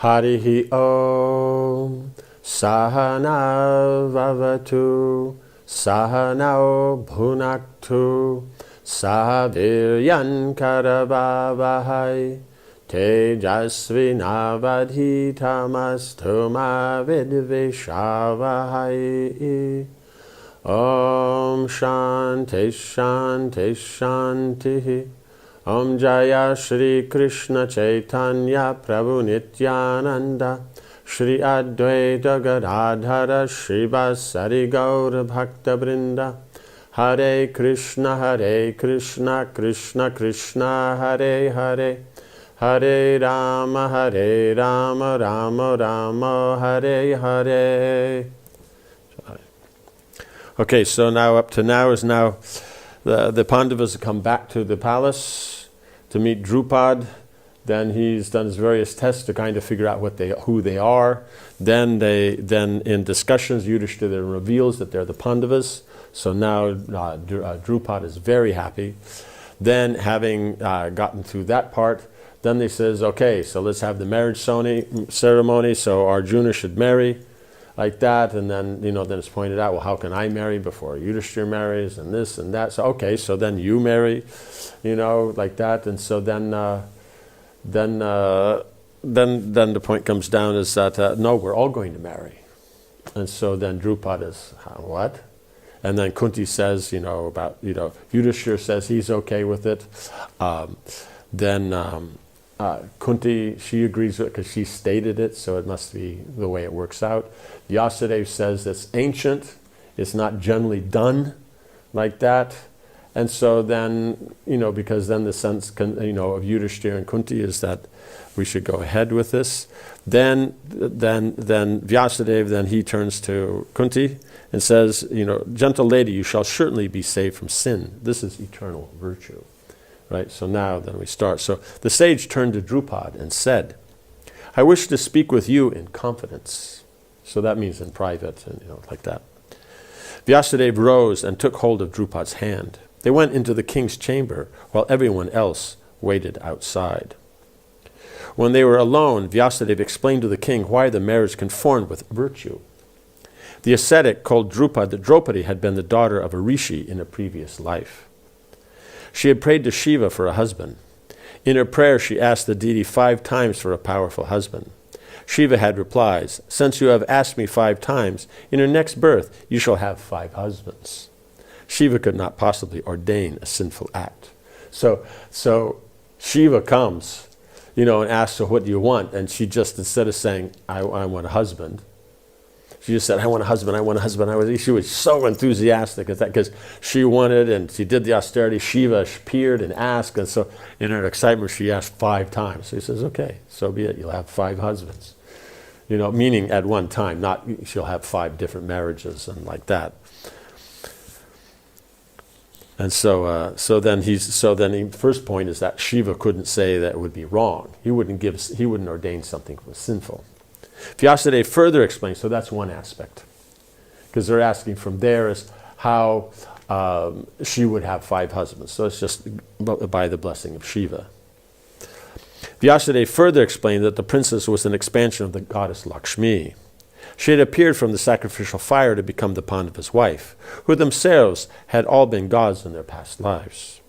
Harihi Om Sahana Vavatu Sahanao Bhunaktu Sahaviryan Karavavahai Tejasvinavadhitamastu ma vidvishavahai. Om Shanti Shanti Shanti. Om Jaya Shri Krishna Chaitanya Prabhu Nityananda Shri Advaita Gadadhara Srivasari Gaura Bhakta Brinda. Hare Krishna Krishna Krishna Hare Hare, Hare Rama Rama Rama Hare Hare. Okay, so now up to now is now the Pandavas have come back to the palace to meet Drupad. Then he's done his various tests to kind of figure out who they are. Then in discussions, Yudhishthira reveals that they're the Pandavas. So now Drupad is very happy. Then having gotten through that part, then he says, okay, so let's have the marriage ceremony. So Arjuna should marry like that. And then, then it's pointed out, well, how can I marry before Yudhishthira marries and this and that? So, okay, so then you marry, like that. And so then the point comes down is that, no, we're all going to marry. And so then Drupad is, what? And then Kunti says, Yudhishthira says he's okay with it. Kunti, she agrees with it because she stated it, so it must be the way it works out. Vyasadeva says it's ancient, it's not generally done like that. And so then, because then the sense, of Yudhishthira and Kunti is that we should go ahead with this. Then Vyasadeva, then he turns to Kunti and says, gentle lady, you shall certainly be saved from sin. This is eternal virtue. Right, so now then we start. So the sage turned to Drupad and said, I wish to speak with you in confidence. So that means in private, and like that. Vyasadeva rose and took hold of Drupad's hand. They went into the king's chamber while everyone else waited outside. When they were alone, Vyasadeva explained to the king why the marriage conformed with virtue. The ascetic told Drupad that Draupadi had been the daughter of a rishi in a previous life. She had prayed to Shiva for a husband. In her prayer, she asked the deity 5 times for a powerful husband. Shiva had replies, since you have asked me 5 times, in your next birth you shall have 5 husbands. Shiva could not possibly ordain a sinful act. So Shiva comes, and asks her, what do you want? And she just, instead of saying, I want a husband, she just said, I want a husband. She was so enthusiastic at that because she wanted, and she did the austerity. Shiva appeared and asked, and so in her excitement, she asked 5 times. So he says, okay, so be it. You'll have 5 husbands. Meaning at one time, not she'll have 5 different marriages and like that. And so then the first point is that Shiva couldn't say that it would be wrong. He wouldn't ordain something that was sinful. Vyasadeva further explains, so that's one aspect. Because they're asking from there is how she would have 5 husbands. So it's just by the blessing of Shiva. Vyasadeva further explained that the princess was an expansion of the goddess Lakshmi. She had appeared from the sacrificial fire to become the Pandava's wife, who themselves had all been gods in their past lives.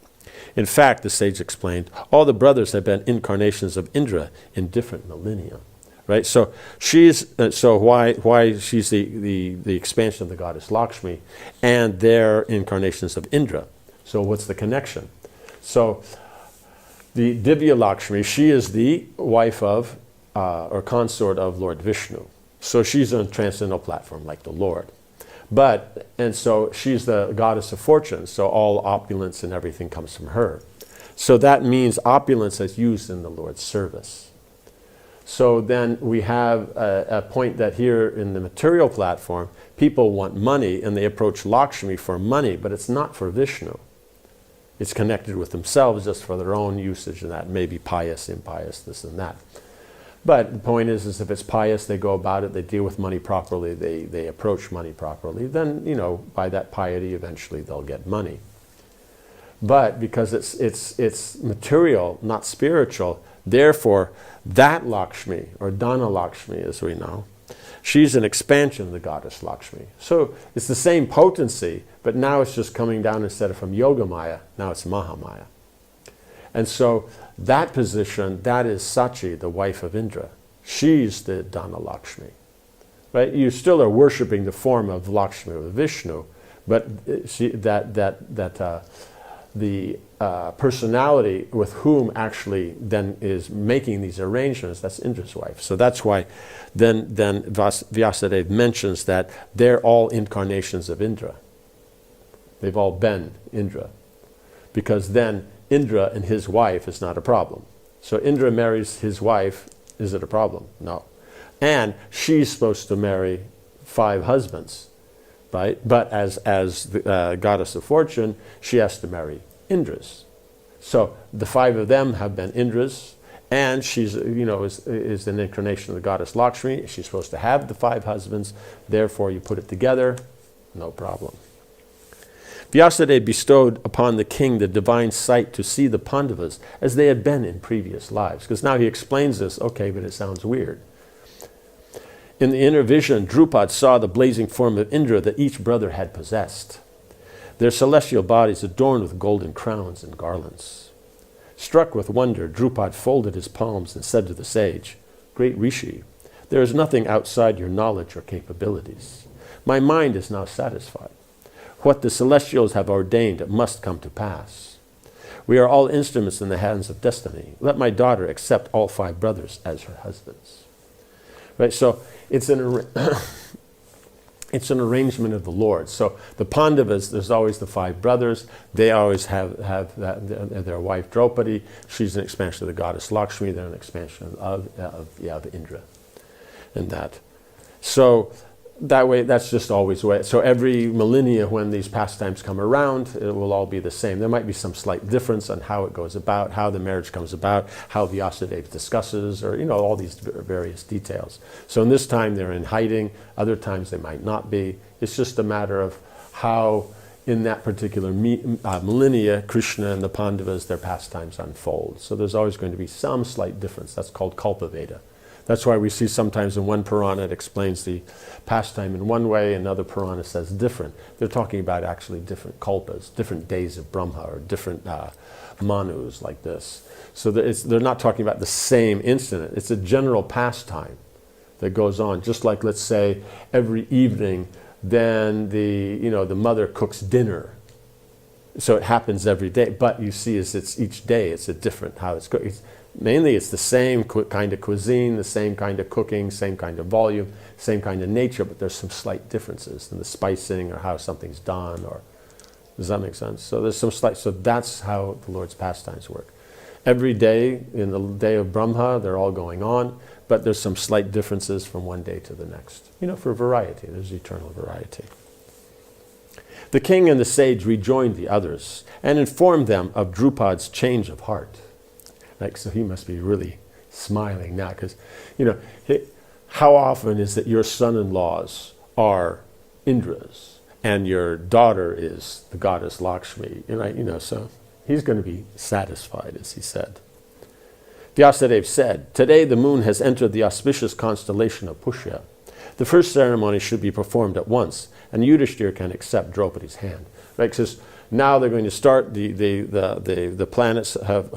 In fact, the sage explained, all the brothers had been incarnations of Indra in different millennia. Right, so she's why she's the expansion of the goddess Lakshmi, and their incarnations of Indra. So what's the connection? So the Divya Lakshmi, she is the wife of or consort of Lord Vishnu. So she's on a transcendental platform like the Lord. And so she's the goddess of fortune. So all opulence and everything comes from her. So that means opulence is used in the Lord's service. So then we have a point that here in the material platform, people want money and they approach Lakshmi for money, but it's not for Vishnu. It's connected with themselves just for their own usage, and that may be pious, impious, this and that. But the point is if it's pious, they go about it, they deal with money properly, they approach money properly, then, by that piety, eventually they'll get money. But because it's material, not spiritual, Therefore, that Lakshmi, or Dana Lakshmi as we know, she's an expansion of the goddess Lakshmi. So it's the same potency, but now it's just coming down instead of from Yogamaya, now it's Mahamaya. And so that position, that is Sachi, the wife of Indra. She's the Dana Lakshmi. Right? You still are worshipping the form of Lakshmi or Vishnu, but the personality with whom actually then is making these arrangements, that's Indra's wife. So that's why then Vyasadeva mentions that they're all incarnations of Indra. They've all been Indra. Because then Indra and his wife is not a problem. So Indra marries his wife, is it a problem? No. And she's supposed to marry 5 husbands, right? But as the goddess of fortune, she has to marry Indra's. So the 5 of them have been Indra's, and she's, is an incarnation of the goddess Lakshmi. She's supposed to have the 5 husbands. Therefore, you put it together, no problem. Vyasadeva bestowed upon the king the divine sight to see the Pandavas as they had been in previous lives. Because now he explains this, okay, but it sounds weird. In the inner vision, Drupad saw the blazing form of Indra that each brother had possessed, their celestial bodies adorned with golden crowns and garlands. Struck with wonder, Drupad folded his palms and said to the sage, "Great Rishi, there is nothing outside your knowledge or capabilities. My mind is now satisfied. What the celestials have ordained must come to pass. We are all instruments in the hands of destiny. Let my daughter accept all 5 brothers as her husbands." Right, so it's an arrangement of the Lord. So the Pandavas, there's always the 5 brothers. They always have their wife Draupadi. She's an expansion of the goddess Lakshmi. They're an expansion of Indra, and that. So that way, that's just always the way. So every millennia when these pastimes come around, it will all be the same. There might be some slight difference on how it goes about, how the marriage comes about, how Vyasadeva discusses, or all these various details. So in this time they're in hiding, other times they might not be. It's just a matter of how in that particular millennia, Krishna and the Pandavas, their pastimes unfold. So there's always going to be some slight difference. That's called Kalpaveda. That's why we see sometimes in one Purana it explains the pastime in one way, another Purana says different. They're talking about actually different kalpas, different days of Brahma, or different manus like this. So they're not talking about the same incident. It's a general pastime that goes on. Just like, let's say, every evening, then the mother cooks dinner. So it happens every day. But you see, it's each day, it's a different how it's cooked. Mainly it's the same kind of cuisine, the same kind of cooking, same kind of volume, same kind of nature, but there's some slight differences in the spicing or how something's done. Or does that make sense? So there's some slight. So that's how the Lord's pastimes work. Every day, in the day of Brahma, they're all going on, but there's some slight differences from one day to the next. For variety, there's eternal variety. The king and the sage rejoined the others and informed them of Drupad's change of heart. So he must be really smiling now, because, how often is it your son-in-laws are Indras and your daughter is the goddess Lakshmi? So he's going to be satisfied, as he said. Vyasadeva said, "Today the moon has entered the auspicious constellation of Pushya. The first ceremony should be performed at once, and Yudhishthira can accept Draupadi's hand." Right? Because now they're going to start. The planets have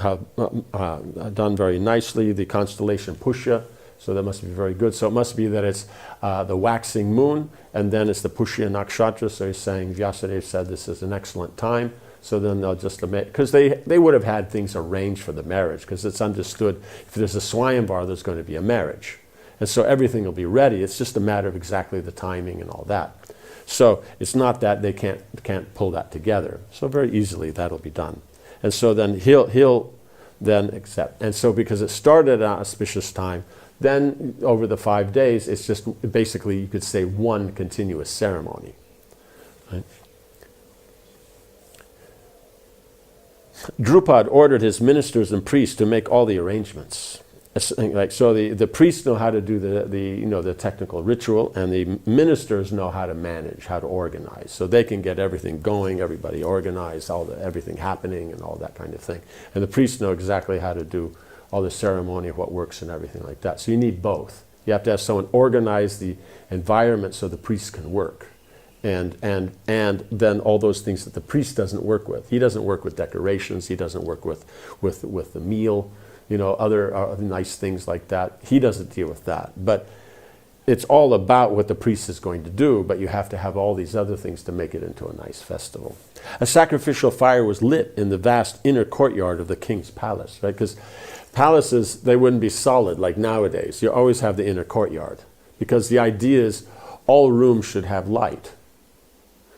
done very nicely. The constellation Pushya, so that must be very good. So it must be that it's the waxing moon, and then it's the Pushya nakshatra. So he's saying, Vyasadeva said this is an excellent time. So then they'll just because they would have had things arranged for the marriage, because it's understood if there's a Swayamvar, there's going to be a marriage, and so everything will be ready. It's just a matter of exactly the timing and all that. So it's not that they can't pull that together. So very easily that'll be done. And so then he'll then accept. And so because it started at an auspicious time, then over the 5 days, it's just basically, you could say, one continuous ceremony. Right? Drupad ordered his ministers and priests to make all the arrangements. So the priests know how to do the technical ritual, and the ministers know how to manage, how to organize. So they can get everything going, everybody organized, everything happening, and all that kind of thing. And the priests know exactly how to do all the ceremony of what works and everything like that. So you need both. You have to have someone organize the environment so the priest can work. And then all those things that the priest doesn't work with. He doesn't work with decorations. He doesn't work with the meal, other nice things like that. He doesn't deal with that. But it's all about what the priest is going to do, but you have to have all these other things to make it into a nice festival. A sacrificial fire was lit in the vast inner courtyard of the king's palace, right? Because palaces, they wouldn't be solid like nowadays. You always have the inner courtyard, because the idea is all rooms should have light.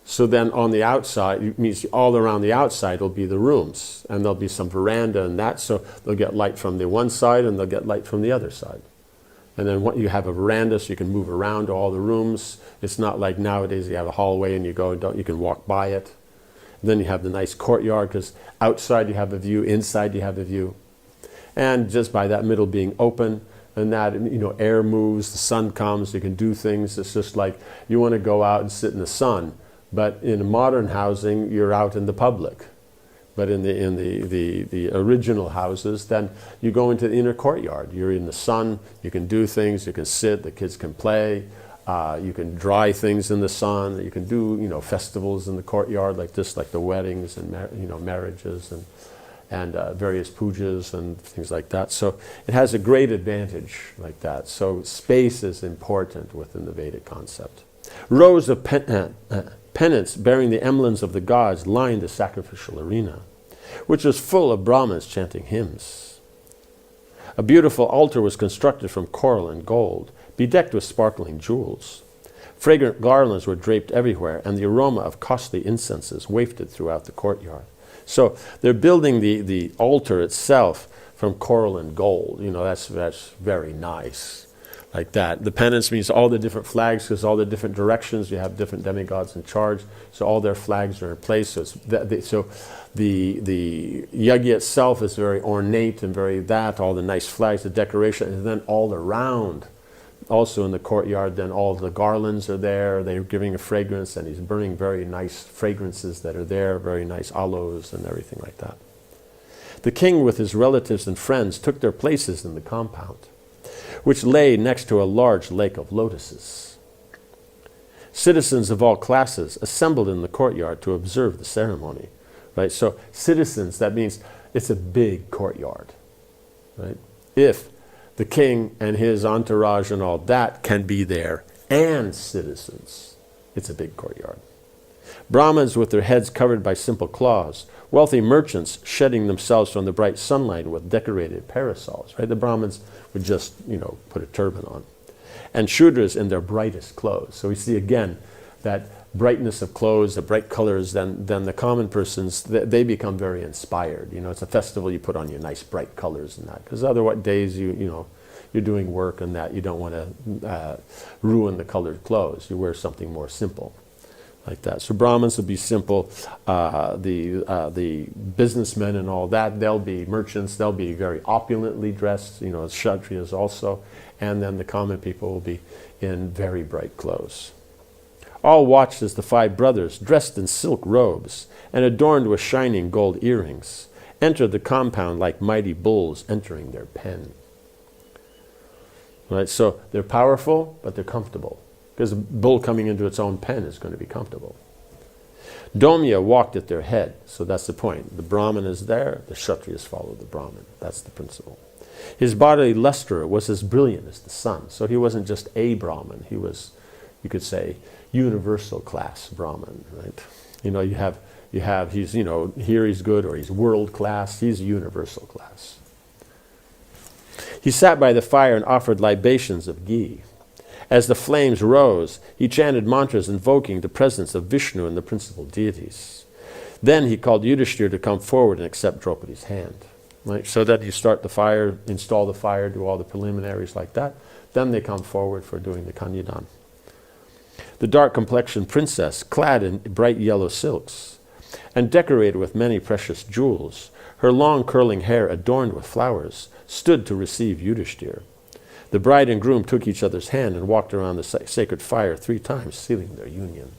So then on the outside, it means all around the outside will be the rooms, and there'll be some veranda and that, so they'll get light from the one side and they'll get light from the other side. And then you have a veranda so you can move around to all the rooms. It's not like nowadays you have a hallway and you can walk by it. And then you have the nice courtyard, because outside you have a view, inside you have a view. And just by that middle being open, and that, air moves, the sun comes, you can do things. It's just like you want to go out and sit in the sun. But in modern housing, you're out in the public. But in the original houses, then you go into the inner courtyard. You're in the sun, you can do things, you can sit, the kids can play, you can dry things in the sun, you can do, festivals in the courtyard like this, like the weddings and, marriages and various pujas and things like that. So it has a great advantage like that. So space is important within the Vedic concept. Rows of pennants bearing the emblems of the gods lined the sacrificial arena, which was full of Brahmins chanting hymns. A beautiful altar was constructed from coral and gold, bedecked with sparkling jewels. Fragrant garlands were draped everywhere, and the aroma of costly incenses wafted throughout the courtyard. So they're building the altar itself from coral and gold. That's very nice. Like that. The pennants means all the different flags, because all the different directions, you have different demigods in charge, so all their flags are in place. So, the yajna itself is very ornate and all the nice flags, the decoration, and then all around, also in the courtyard, then all the garlands are there, they're giving a fragrance, and he's burning very nice fragrances that are there, very nice aloes and everything like that. The king with his relatives and friends took their places in the compound, which lay next to a large lake of lotuses. Citizens of all classes assembled in the courtyard to observe the ceremony. Right? So citizens, that means it's a big courtyard. Right? If the king and his entourage and all that can be there, and citizens, it's a big courtyard. Brahmins with their heads covered by simple cloths, wealthy merchants shedding themselves from the bright sunlight with decorated parasols. Right? The Brahmins would just, put a turban on. And Shudras in their brightest clothes. So we see again that brightness of clothes, the bright colors, then the common persons, they become very inspired. It's a festival, you put on your nice bright colors and that. Because other days, you're doing work and that, you don't want to ruin the colored clothes. You wear something more simple. Like that. So Brahmins will be simple. The businessmen and all that, they'll be merchants. They'll be very opulently dressed. Kshatriyas also, and then the common people will be in very bright clothes. All watched as the 5 brothers, dressed in silk robes and adorned with shining gold earrings, entered the compound like mighty bulls entering their pen. Right. So they're powerful, but they're comfortable. Because a bull coming into its own pen is going to be comfortable. Domya walked at their head, so that's the point. The Brahmin is there, the Kshatriyas follow the Brahmin. That's the principle. His bodily luster was as brilliant as the sun. So he wasn't just a Brahmin, he was, you could say, universal class Brahmin, right? You have he's, here he's good, or he's world class, he's universal class. He sat by the fire and offered libations of ghee. As the flames rose, he chanted mantras invoking the presence of Vishnu and the principal deities. Then he called Yudhishthira to come forward and accept Draupadi's hand. Right? So that you start the fire, install the fire, do all the preliminaries like that. Then they come forward for doing the Kanyadan. The dark-complexioned princess, clad in bright yellow silks and decorated with many precious jewels, her long curling hair adorned with flowers, stood to receive Yudhishthira. The bride and groom took each other's hand and walked around the sacred fire 3 times, sealing their union.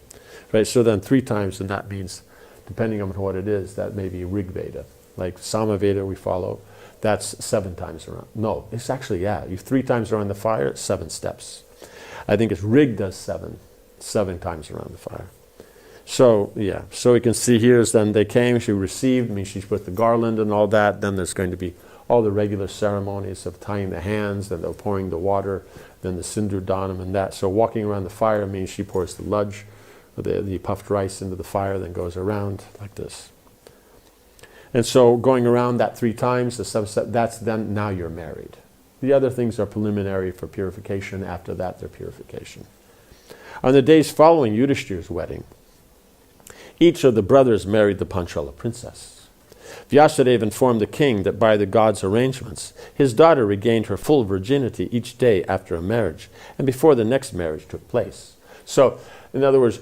Right? So then 3 times, and that means, depending on what it is, that may be Rig Veda. Like Samaveda we follow, That's 7 times around. No, it's actually, yeah, you 3 times around the fire, it's 7 steps. I think it's Rig does 7 times around the fire. So, yeah, so we can see here is then they came, she received, means she put the garland and all that. Then there's going to be all the regular ceremonies of tying the hands, then they're pouring the water, then the sindur danam and that. So walking around the fire means she pours the ludge, the puffed rice into the fire, then goes around like this. And so going around that 3 times, the 7 step, that's then now you're married. The other things are preliminary for purification. After that, they're purification. On the days following Yudhishthir's wedding, each of the brothers married the Panchala princess. Vyasadeva informed the king that by the gods' arrangements, his daughter regained her full virginity each day after a marriage and before the next marriage took place. So, in other words,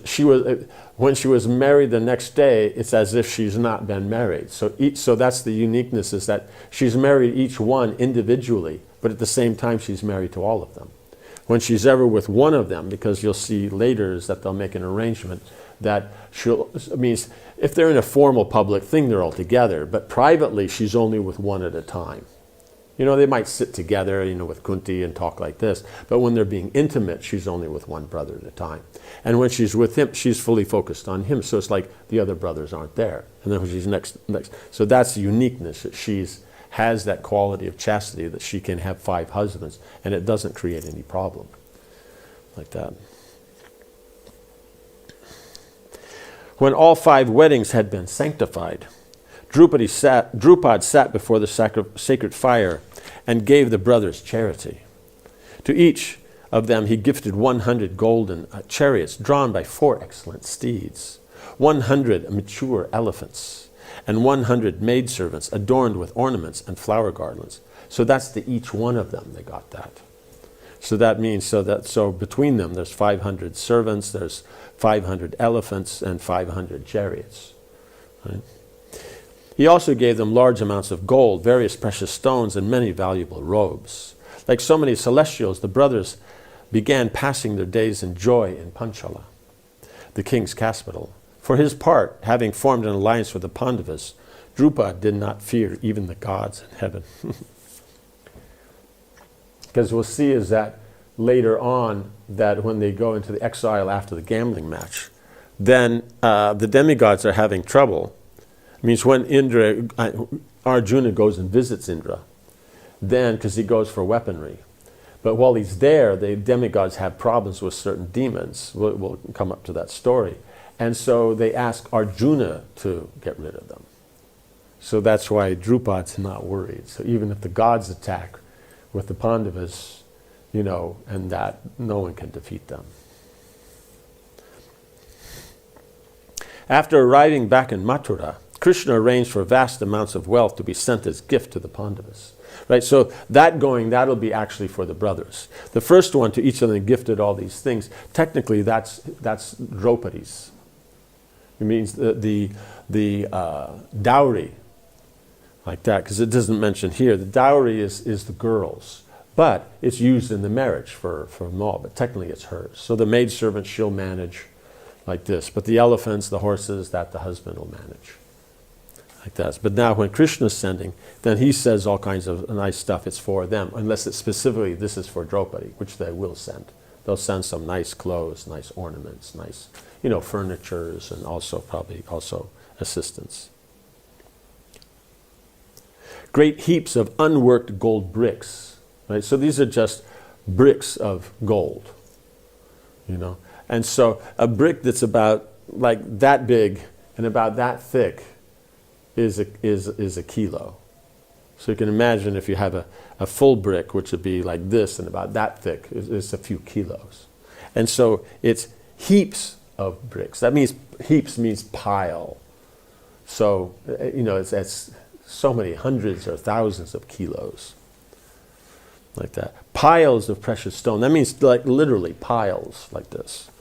when she was married the next day, it's as if she's not been married. So that's the uniqueness, is that she's married each one individually, but at the same time she's married to all of them. When she's ever with one of them, because you'll see later is that they'll make an arrangement that means if they're in a formal public thing, they're all together, but privately she's only with one at a time. You know, they might sit together, you know, with Kunti and talk like this, but when they're being intimate, she's only with one brother at a time. And when she's with him, she's fully focused on him, so it's like the other brothers aren't there. And then when she's next. So that's the uniqueness, that has that quality of chastity, that she can have 5 husbands, and it doesn't create any problem like that. When all 5 weddings had been sanctified, Drupad sat before the sacred fire and gave the brothers charity. To each of them he gifted 100 golden chariots drawn by 4 excellent steeds, 100 mature elephants, and 100 maidservants adorned with ornaments and flower garlands. So that's to each one of them they got that. So that means, so between them there's 500 servants, there's 500 elephants, and 500 chariots. Right? He also gave them large amounts of gold, various precious stones, and many valuable robes. Like so many celestials, the brothers began passing their days in joy in Panchala, the king's capital. For his part, having formed an alliance with the Pandavas, Drupad did not fear even the gods in heaven. Because we'll see is that later on, that when they go into the exile after the gambling match, then the demigods are having trouble. It means when Arjuna goes and visits Indra, then, because he goes for weaponry. But while he's there, the demigods have problems with certain demons. We'll come up to that story. And so they ask Arjuna to get rid of them. So that's why Drupad's not worried. So even if the gods attack with the Pandavas, you know, and that no one can defeat them. After arriving back in Mathura, Krishna arranged for vast amounts of wealth to be sent as gift to the Pandavas. Right, so that'll be actually for the brothers. The first one, to each of them gifted all these things. Technically, that's Draupadi's. It means the dowry, like that, because it doesn't mention here. The dowry is the girls, but it's used in the marriage for them all, but technically it's hers. So the maidservant, she'll manage like this, but the elephants, the horses, that the husband will manage. Like that. But now when Krishna's sending, then he says all kinds of nice stuff, it's for them, unless it's specifically this is for Draupadi, which they will send. They'll send some nice clothes, nice ornaments, nice, you know, furnitures, and also probably also assistants. Great heaps of unworked gold bricks, right? So these are just bricks of gold, you know. And so a brick that's about like that big and about that thick is a kilo. So you can imagine if you have a full brick, which would be like this and about that thick, it's a few kilos. And so it's heaps of bricks. That means heaps means pile. So, you know, it's so many hundreds or thousands of kilos. Like that. Piles of precious stone. That means like literally piles like this.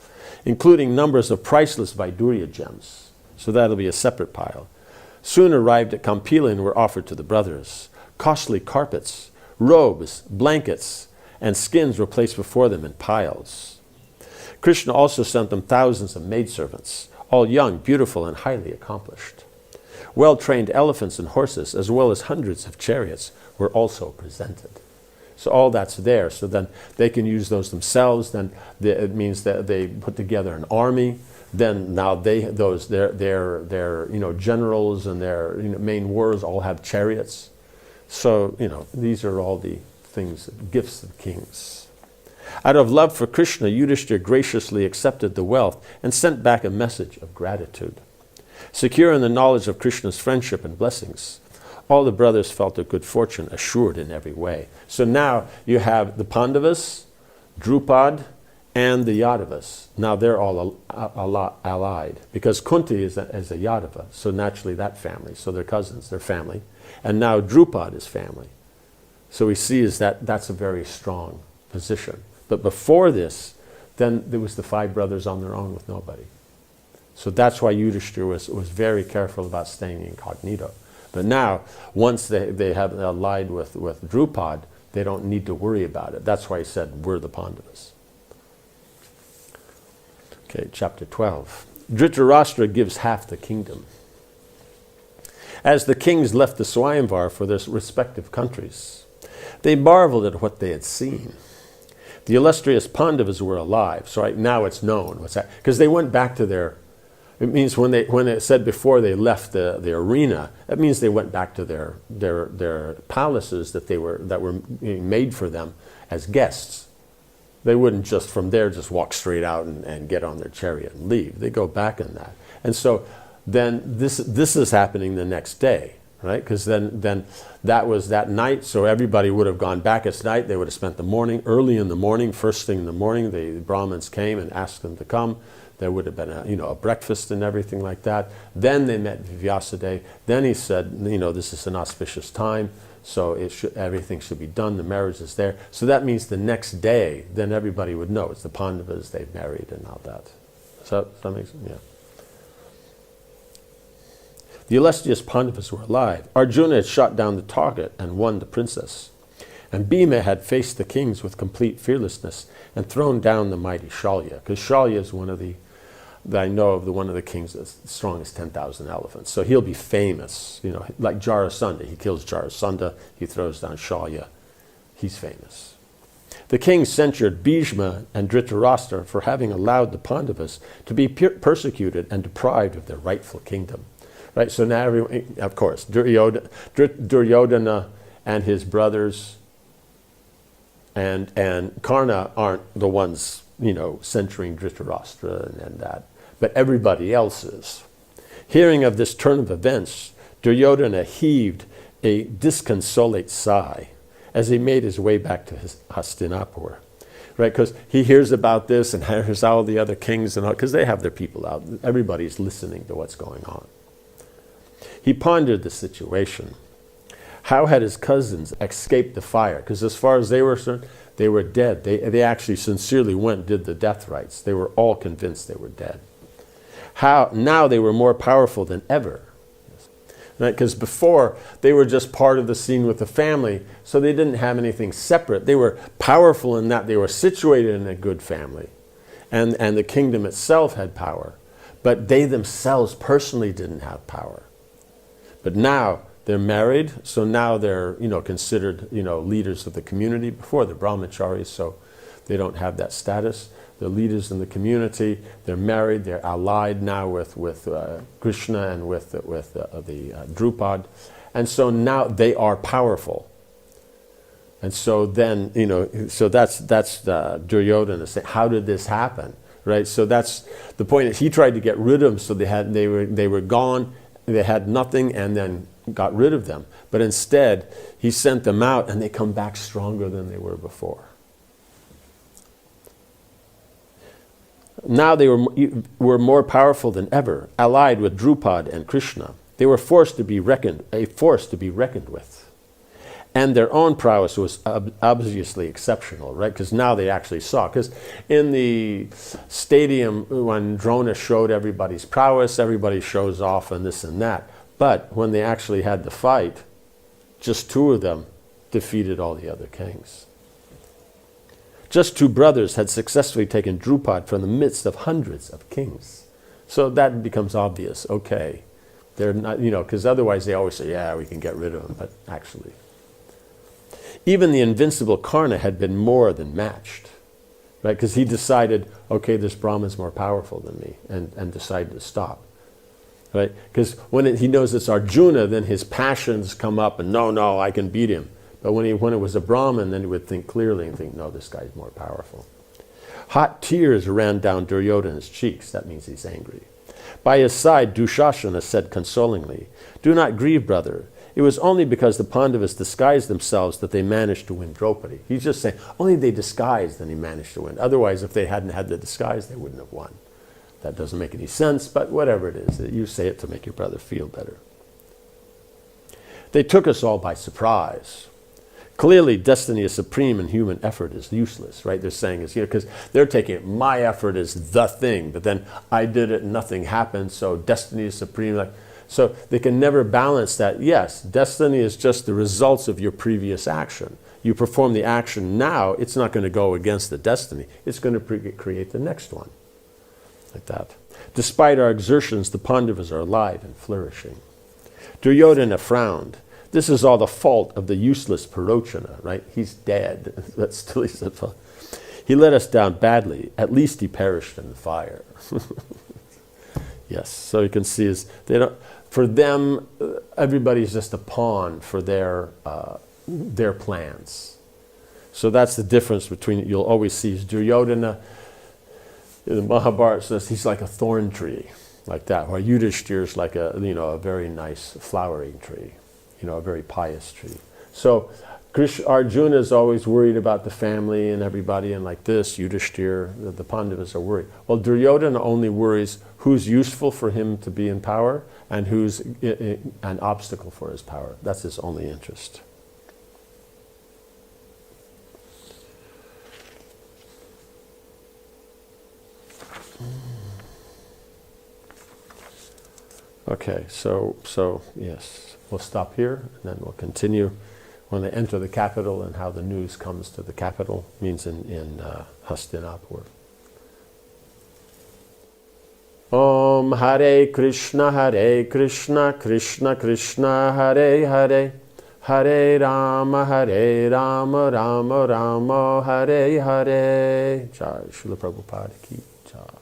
Including numbers of priceless Vaidurya gems. So that'll be a separate pile. Soon arrived at Kampila and were offered to the brothers. Costly carpets, robes, blankets, and skins were placed before them in piles. Krishna also sent them thousands of maidservants, all young, beautiful, and highly accomplished. Well-trained elephants and horses, as well as hundreds of chariots, were also presented. So all that's there. So then they can use those themselves. Then it means that they put together an army. Then now their generals and their main warriors all have chariots. So these are all the things, gifts of kings. Out of love for Krishna, Yudhishthira graciously accepted the wealth and sent back a message of gratitude. Secure in the knowledge of Krishna's friendship and blessings, all the brothers felt a good fortune assured in every way. So now you have the Pandavas, Drupad, and the Yadavas. Now they're all allied because Kunti is a Yadava, so naturally that family. So they're cousins, they're family. And now Drupad is family. So we see that's a very strong position. But before this, then there was the 5 brothers on their own with nobody. So that's why Yudhishthira was very careful about staying incognito. But now, once they have allied with Drupad, they don't need to worry about it. That's why he said, we're the Pandavas. Okay, chapter 12. Dhritarashtra gives half the kingdom. As the kings left the Swayamvar for their respective countries, they marveled at what they had seen. The illustrious Pandavas were alive, so right now it's known. What's that? Because they went back to their... It means when it said before they left the arena, that means they went back to their palaces that were being made for them as guests. They wouldn't just from there just walk straight out and get on their chariot and leave. They go back in that. And so then this is happening the next day, right? Because then that was that night, so everybody would have gone back at night. They would have spent the morning, early in the morning, first thing in the morning, the Brahmins came and asked them to come. There would have been a breakfast and everything like that. Then they met Vyasadeva. Then he said, this is an auspicious time, so everything should be done. The marriage is there. So that means the next day, then everybody would know it's the Pandavas, they've married and all that. So that makes sense? Yeah. The illustrious Pandavas were alive. Arjuna had shot down the target and won the princess. And Bhima had faced the kings with complete fearlessness and thrown down the mighty Shalya, because Shalya is one of the kings that's strong as 10,000 elephants. So he'll be famous, like Jarasandha. He kills Jarasandha, he throws down Shalya. He's famous. The king censured Bhishma and Dhritarashtra for having allowed the Pandavas to be persecuted and deprived of their rightful kingdom. Right, so now everyone, of course, Duryodhana and his brothers and Karna aren't the ones, censuring Dhritarashtra and that. But everybody else is. Hearing of this turn of events, Duryodhana heaved a disconsolate sigh as he made his way back to his Hastinapur. Right, because he hears about this and hears all the other kings and all, because they have their people out. Everybody's listening to what's going on. He pondered the situation. How had his cousins escaped the fire? Because as far as they were concerned, they were dead. They actually sincerely went and did the death rites. They were all convinced they were dead. How now they were more powerful than ever. Right? Because before, they were just part of the scene with the family, so they didn't have anything separate. They were powerful in that they were situated in a good family. And the kingdom itself had power. But they themselves personally didn't have power. But now they're married, so now they're considered leaders of the community. Before they're brahmacharis, so they don't have that status. They're leaders in the community. They're married. They're allied now with Krishna and with the Drupad, and so now they are powerful. And so then so that's Duryodhana saying, how did this happen? Right. So that's the point. He tried to get rid of them, so they were gone. They had nothing, and then got rid of them. But instead, he sent them out, and they come back stronger than they were before. Now they were more powerful than ever, allied with Drupad and Krishna. They were a force to be reckoned with. And their own prowess was obviously exceptional, right? Because now they actually saw. Because in the stadium, when Drona showed everybody's prowess, everybody shows off and this and that. But when they actually had the fight, just 2 of them defeated all the other kings. Just 2 brothers had successfully taken Drupad from the midst of hundreds of kings. So that becomes obvious. Okay, They're not, because otherwise they always say, yeah, we can get rid of them, but actually. Even the invincible Karna had been more than matched, right? Because he decided, okay, this Brahman's more powerful than me, and decided to stop, right? Because when he knows it's Arjuna, then his passions come up, and no, I can beat him. But when it was a Brahman, then he would think clearly and think, no, this guy's more powerful. Hot tears ran down Duryodhana's cheeks. That means he's angry. By his side, Dushasana said consolingly, "Do not grieve, brother. It was only because the Pandavas disguised themselves that they managed to win Draupadi." He's just saying, only they disguised and he managed to win. Otherwise, if they hadn't had the disguise, they wouldn't have won. That doesn't make any sense, but whatever it is, you say it to make your brother feel better. They took us all by surprise. Clearly, destiny is supreme and human effort is useless, right? They're saying is, because they're taking it, my effort is the thing, but then I did it and nothing happened, so destiny is supreme. So they can never balance that. Yes, destiny is just the results of your previous action. You perform the action now, it's not going to go against the destiny. It's going to create the next one, like that. Despite our exertions, the Pandavas are alive and flourishing. Duryodhana frowned. This is all the fault of the useless Purochana, right? He's dead. That's still he's at fault. He let us down badly. At least he perished in the fire. Yes, so you can see for them, everybody's just a pawn for their plans. So that's the difference between, you'll always see Duryodhana, in the Mahabharata says he's like a thorn tree, like that, while Yudhishthira is like a very nice flowering tree. A very pious tree. So Arjuna is always worried about the family and everybody, and like this, Yudhishthira, the Pandavas are worried. Well, Duryodhana only worries who's useful for him to be in power and who's an obstacle for his power. That's his only interest. Okay, so yes. We'll stop here, and then we'll continue when they enter the capital and how the news comes to the capital, means in Hastinapur. Om Hare Krishna, Krishna Krishna, Hare Hare, Hare Rama, Rama Rama, Hare Hare. Jai Srila Prabhupada ki jai.